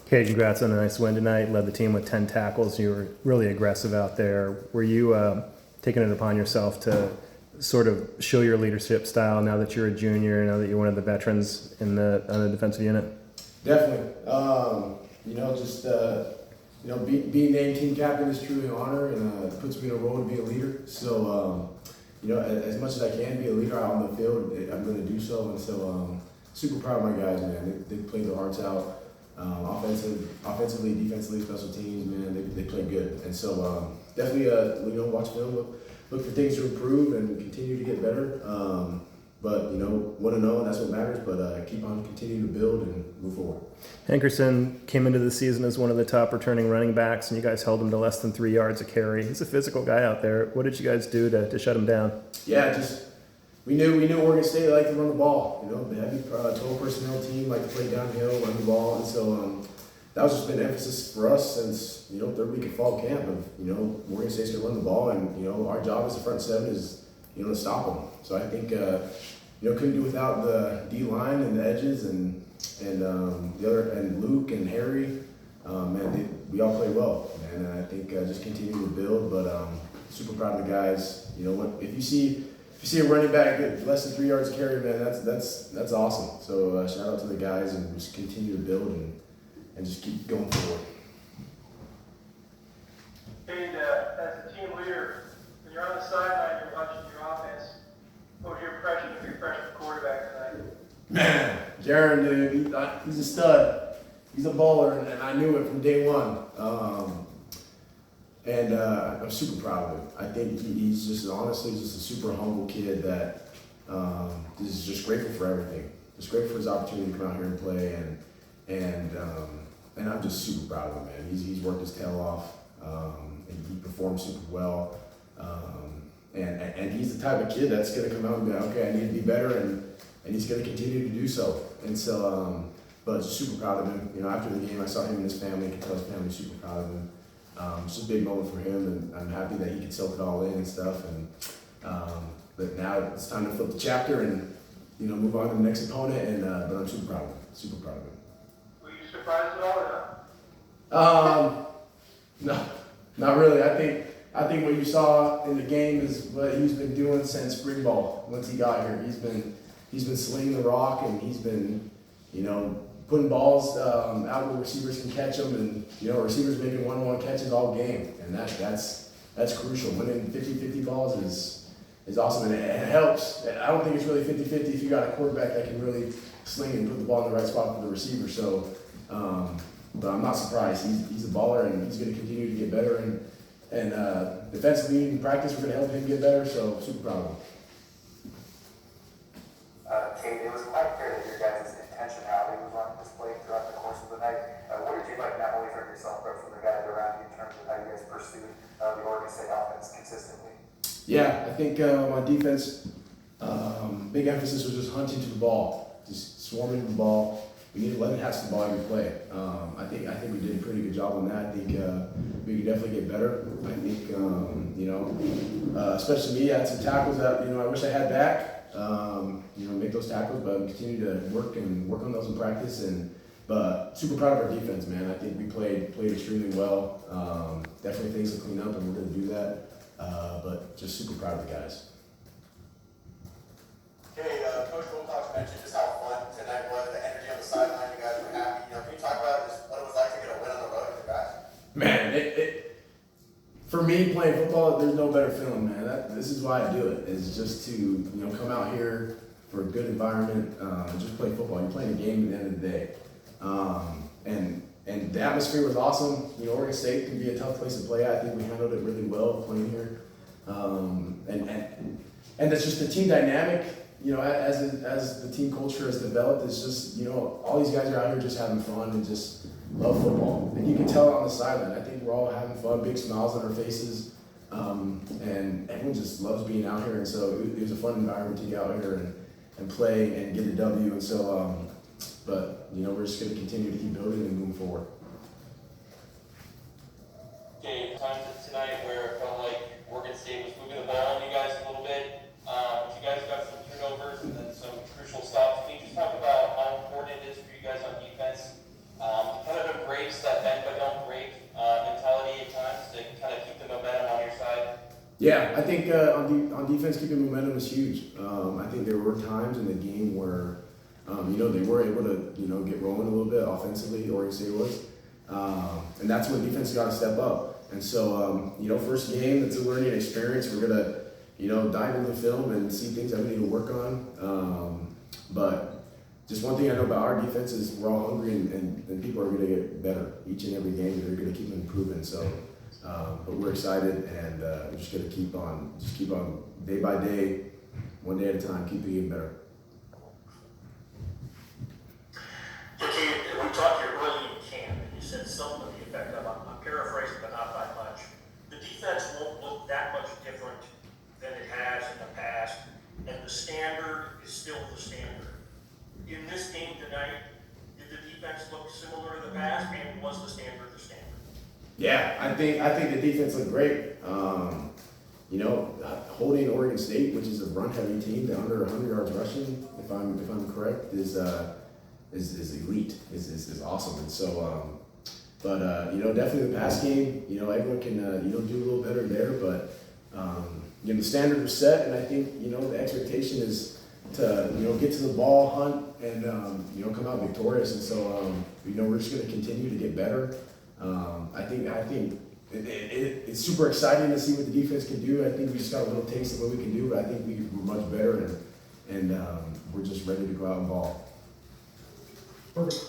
Cade, congrats on a nice win tonight. Led the team with 10 tackles. You were really aggressive out there. Were you taking it upon yourself to sort of show your leadership style now that you're a junior, now that you're one of the veterans on the defensive unit? Definitely. Being named team captain is truly an honor, and it puts me in a role to be a leader. So, as much as I can be a leader out on the field, I'm going to do so. And so, super proud of my guys, man. They played their hearts out. Offensively, defensively, special teams, man, they played good. And so, definitely, watch film, look for things to improve and continue to get better. But, want to know, and that's what matters. But keep on continuing to build and move forward. Hankerson came into the season as one of the top returning running backs, and you guys held him to less than 3 yards a carry. He's a physical guy out there. What did you guys do to shut him down? Yeah, we knew Oregon State liked to run the ball. The heavy 12 personnel team like to play downhill, run the ball, and so that was just been an emphasis for us since third week of fall camp. Of Oregon State's gonna run the ball, and our job as the front seven is to stop them. So I think couldn't do without the D line and the edges and the other and Luke and Harry. We all played well, and I think just continue to build. But super proud of the guys. If you see a running back get less than 3 yards a carry, man, that's awesome. So shout out to the guys, and just continue to build and just keep going forward. Cade, as a team leader, when you're on the sideline, you're watching your offense. What was your impression of your freshman quarterback tonight? Man, Jaron, dude, he's a stud. He's a baller, and I knew it from day one. I'm super proud of him. I think he's just honestly just a super humble kid that is just grateful for everything. Just grateful for his opportunity to come out here and play, and I'm just super proud of him, man. He's worked his tail off, and he performed super well. And he's the type of kid that's going to come out and be like, okay, I need to be better, and he's going to continue to do so. And so, but just super proud of him. After the game, I saw him and his family. I could tell his family was super proud of him. It's just a big moment for him, and I'm happy that he could soak it all in and stuff. And but now it's time to flip the chapter and move on to the next opponent. And but I'm super proud of him. Super proud of him. Were you surprised at all or not? No, not really. I think what you saw in the game is what he's been doing since spring ball. Once he got here, he's been slinging the rock, and he's been putting balls out where receivers can catch them, and receivers making one-on-one catches all game, and that's crucial. Winning 50-50 balls is awesome, and it helps. I don't think it's really 50-50 if you got a quarterback that can really sling and put the ball in the right spot for the receiver. So, but I'm not surprised. He's a baller, and he's going to continue to get better. And defensively in practice, we're going to help him get better. So super proud of him. Cade, it was quite clear that your guys' intentionality was on display throughout the course of the night. What did you like, not only from yourself, but from the guys around you in terms of how you guys pursued the Oregon State offense consistently? Yeah, I think on defense, big emphasis was just hunting to the ball, just swarming the ball. We need to let it have the ball every play. I think we did a pretty good job on that. I think we could definitely get better. I think especially me, I had some tackles that I wish I had back. Make those tackles, but we continue to work on those in practice. But super proud of our defense, man. I think we played extremely well. Definitely things to clean up, and we're going to do that. But just super proud of the guys. Cade, Coach Wilcox mentioned just how fun tonight was, the energy on the sideline. You guys were happy. Can you talk about just what it was like to get a win on the road with the guys? Man, for me, playing football, there's no better feeling, man. This is why I do it. Is just to come out here for a good environment, and just play football. You're playing a game at the end of the day, and the atmosphere was awesome. Oregon State can be a tough place to play at. I think we handled it really well playing here, and that's just the team dynamic. As the team culture has developed, it's just all these guys are out here just having fun and just love football, and you can tell it on the sideline. I think we're all having fun, big smiles on our faces, and everyone just loves being out here. And so it was a fun environment to get out here and play and get a W. And so, but we're just going to continue to keep building and moving forward. Okay, times tonight where it felt like Oregon State was moving the ball on you guys a little bit. You guys got some turnovers and then some crucial stops. Can you just talk about how important it is for you guys on defense to kind of embrace embrace that bend but don't break mentality at times to kind of keep the momentum on your side? Yeah, I think on defense, keeping momentum is huge. I think there were times in the game where, they were able to, get rolling a little bit offensively, Oregon State was. And that's when defense got to step up. And so, first game, it's a learning experience. We're going to, dive into the film and see things that we need to work on. But just one thing I know about our defense is we're all hungry and people are going to get better each and every game. They're going to keep improving. So, but we're excited and we're just going to keep on day by day, one day at a time, keep getting better. Cade, we talked here early in camp, and you said something to the effect of, I'm paraphrasing, but not by much. The defense won't look that much different than it has in the past, and the standard is still the standard. In this game tonight, did the defense look similar to the past, and was the standard the standard? Yeah, I think the defense looked great. Holding Oregon State, which is a run-heavy team, to under 100 yards rushing, if I'm correct, is elite, is awesome. And so, definitely the pass game, everyone can, do a little better there, but, the standard was set, and I think, the expectation is to, get to the ball, hunt, and, come out victorious. And so, we're just going to continue to get better. I think it's super exciting to see what the defense can do. I think we just got a little taste of what we can do, but I think we're much better, and we're just ready to go out and ball. Perfect.